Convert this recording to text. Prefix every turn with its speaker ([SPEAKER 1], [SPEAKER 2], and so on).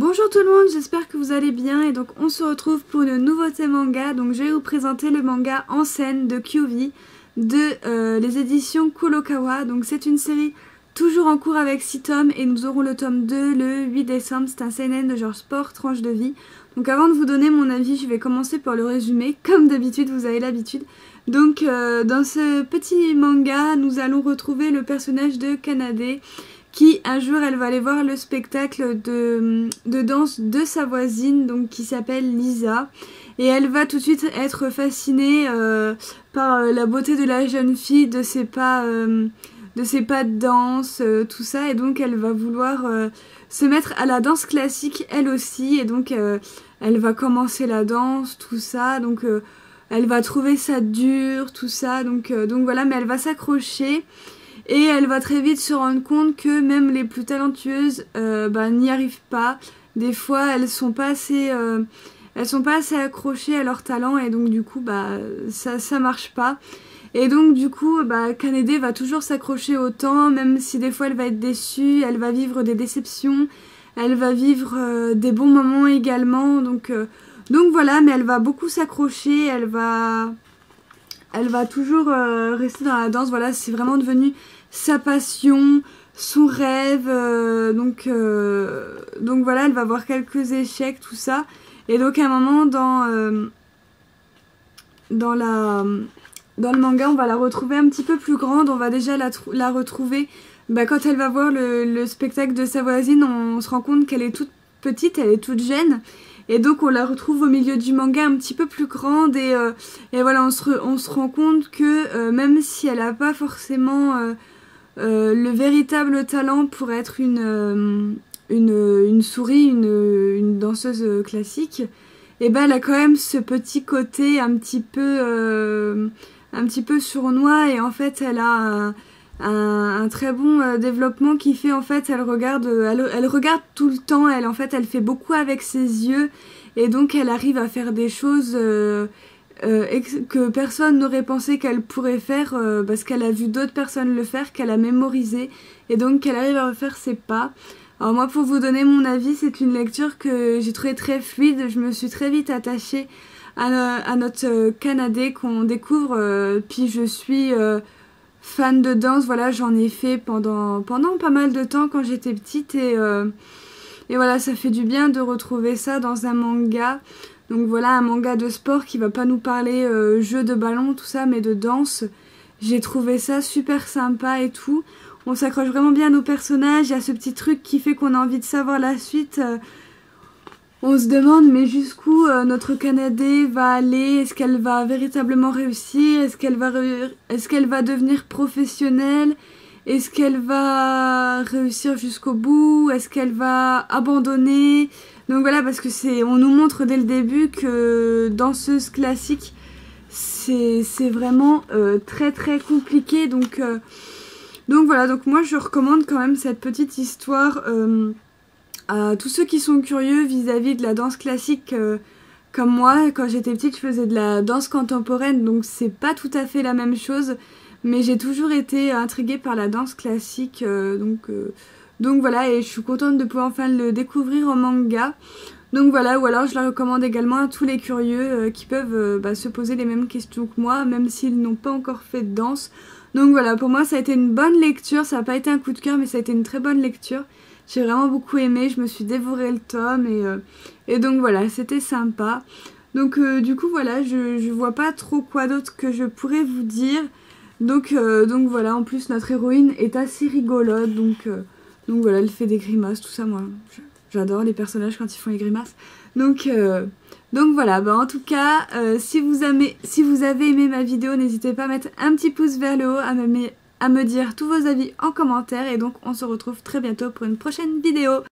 [SPEAKER 1] Bonjour tout le monde, j'espère que vous allez bien et donc on se retrouve pour une nouveauté manga. Donc je vais vous présenter le manga En scène de Kyuubi de les éditions Kurokawa. Donc c'est une série toujours en cours avec 6 tomes et nous aurons le tome 2 le 8 décembre. C'est un seinen de genre sport, tranche de vie. Donc avant de vous donner mon avis, je vais commencer par le résumé. Comme d'habitude, vous avez l'habitude. Donc dans ce petit manga, nous allons retrouver le personnage de Kanade qui un jour elle va aller voir le spectacle de danse de sa voisine donc qui s'appelle Lisa et elle va tout de suite être fascinée par la beauté de la jeune fille, de ses pas de danse, tout ça, et donc elle va vouloir se mettre à la danse classique elle aussi, et donc elle va commencer la danse, tout ça, donc elle va trouver ça dur, tout ça, donc voilà, mais elle va s'accrocher. Et elle va très vite se rendre compte que même les plus talentueuses n'y arrivent pas. Des fois, elles sont pas assez accrochées à leur talent et donc du coup, ça marche pas. Et donc du coup, Kanade va toujours s'accrocher autant, même si des fois elle va être déçue, elle va vivre des déceptions, elle va vivre des bons moments également. Donc voilà, mais elle va beaucoup s'accrocher, elle va toujours rester dans la danse. Voilà, c'est vraiment devenu sa passion, son rêve, donc voilà, elle va avoir quelques échecs, tout ça, et donc à un moment dans le manga, on va la retrouver un petit peu plus grande, on va déjà la retrouver quand elle va voir le spectacle de sa voisine, on se rend compte qu'elle est toute petite, elle est toute jeune, et donc on la retrouve au milieu du manga un petit peu plus grande, et voilà, on se rend compte que même si elle n'a pas forcément le véritable talent pour être une souris, une danseuse classique, et elle a quand même ce petit côté un petit peu sournois, et en fait elle a un très bon développement qui fait, en fait elle regarde tout le temps, elle fait beaucoup avec ses yeux, et donc elle arrive à faire des choses que personne n'aurait pensé qu'elle pourrait faire, parce qu'elle a vu d'autres personnes le faire, qu'elle a mémorisé, et donc qu'elle arrive à refaire ses pas. Alors moi, pour vous donner mon avis, c'est une lecture que j'ai trouvée très fluide, je me suis très vite attachée à notre Kanade qu'on découvre, puis je suis fan de danse, voilà, j'en ai fait pendant pas mal de temps quand j'étais petite, et voilà, ça fait du bien de retrouver ça dans un manga. Donc voilà, un manga de sport qui va pas nous parler jeu de ballon, tout ça, mais de danse. J'ai trouvé ça super sympa et tout. On s'accroche vraiment bien à nos personnages, il y a ce petit truc qui fait qu'on a envie de savoir la suite. On se demande mais jusqu'où notre Kanade va aller, est-ce qu'elle va véritablement réussir, est-ce qu'elle va devenir professionnelle, est-ce qu'elle va réussir jusqu'au bout, est-ce qu'elle va abandonner. Donc voilà, parce que on nous montre dès le début que danseuse classique, c'est vraiment très très compliqué. Donc voilà, donc moi je recommande quand même cette petite histoire à tous ceux qui sont curieux vis-à-vis de la danse classique. Comme moi, quand j'étais petite, je faisais de la danse contemporaine, donc c'est pas tout à fait la même chose, mais j'ai toujours été intriguée par la danse classique, donc voilà, et je suis contente de pouvoir enfin le découvrir en manga. Donc voilà, ou alors je la recommande également à tous les curieux qui peuvent se poser les mêmes questions que moi, même s'ils n'ont pas encore fait de danse. Donc voilà, pour moi ça a été une bonne lecture, ça n'a pas été un coup de cœur, mais ça a été une très bonne lecture. J'ai vraiment beaucoup aimé, je me suis dévoré le tome, et donc voilà, c'était sympa. Donc du coup voilà, je vois pas trop quoi d'autre que je pourrais vous dire. Donc voilà, en plus notre héroïne est assez rigolote, donc voilà, elle fait des grimaces, tout ça, moi j'adore les personnages quand ils font les grimaces. Donc voilà, en tout cas, si vous avez aimé ma vidéo, n'hésitez pas à mettre un petit pouce vers le haut, à me dire tous vos avis en commentaire, et donc on se retrouve très bientôt pour une prochaine vidéo.